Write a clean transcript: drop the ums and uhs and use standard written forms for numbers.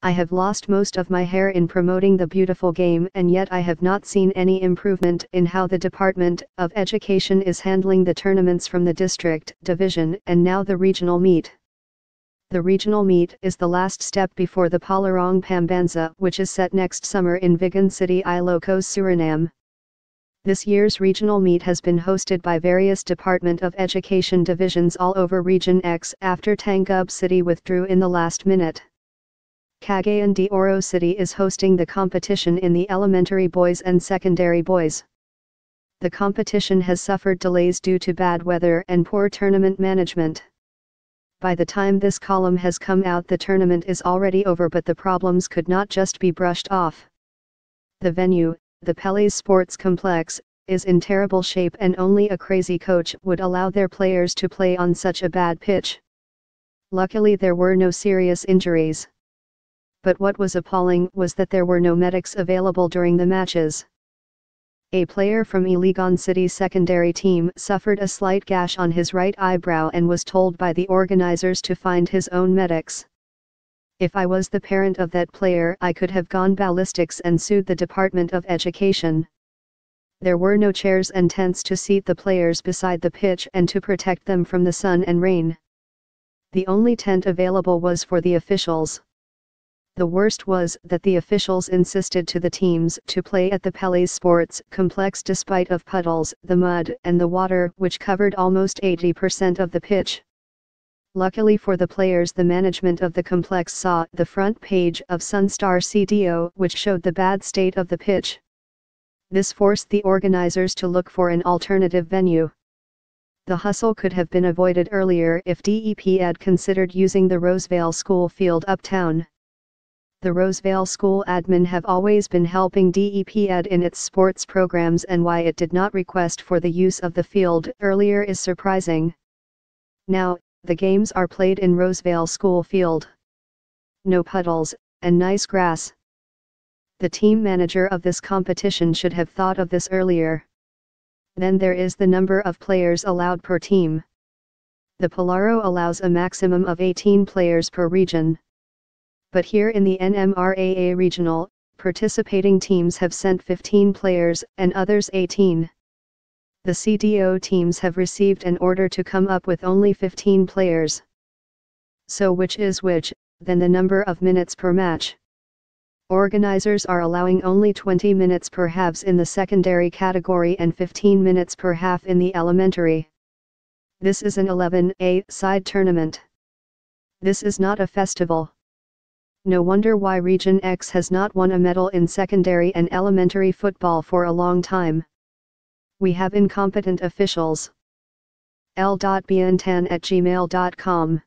I have lost most of my hair in promoting the beautiful game, and yet I have not seen any improvement in how the Department of Education is handling the tournaments from the district, division, and now the regional meet. The regional meet is the last step before the Palarong Pambanza, which is set next summer in Vigan City, Ilocos, Suriname. This year's regional meet has been hosted by various Department of Education divisions all over Region X after Tangub City withdrew in the last minute. Cagayan de Oro City is hosting the competition in the elementary boys and secondary boys. The competition has suffered delays due to bad weather and poor tournament management. By the time this column has come out, the tournament is already over, but the problems could not just be brushed off. The venue, the Pele's Sports Complex, is in terrible shape, and only a crazy coach would allow their players to play on such a bad pitch. Luckily there were no serious injuries. But what was appalling was that there were no medics available during the matches. A player from Iligan City's secondary team suffered a slight gash on his right eyebrow and was told by the organizers to find his own medics. If I was the parent of that player, I could have gone ballistics and sued the Department of Education. There were no chairs and tents to seat the players beside the pitch and to protect them from the sun and rain. The only tent available was for the officials. The worst was that the officials insisted to the teams to play at the Pele's Sports Complex despite of puddles, the mud, and the water, which covered almost 80% of the pitch. Luckily for the players, the management of the complex saw the front page of Sunstar CDO, which showed the bad state of the pitch. This forced the organizers to look for an alternative venue. The hustle could have been avoided earlier if DEP had considered using the Rosevale School field uptown. The Rosevale School admin have always been helping DEP in its sports programs, and why it did not request for the use of the field earlier is surprising. Now, the games are played in Rosevale School field. No puddles, and nice grass. The team manager of this competition should have thought of this earlier. Then there is the number of players allowed per team. The Palaro allows a maximum of 18 players per region. But here in the NMRAA regional, participating teams have sent 15 players, and others 18. The CDO teams have received an order to come up with only 15 players. So which is which, then the number of minutes per match? Organizers are allowing only 20 minutes per halves in the secondary category and 15 minutes per half in the elementary. This is an 11A side tournament. This is not a festival. No wonder why Region X has not won a medal in secondary and elementary football for a long time. We have incompetent officials. l.biantan@gmail.com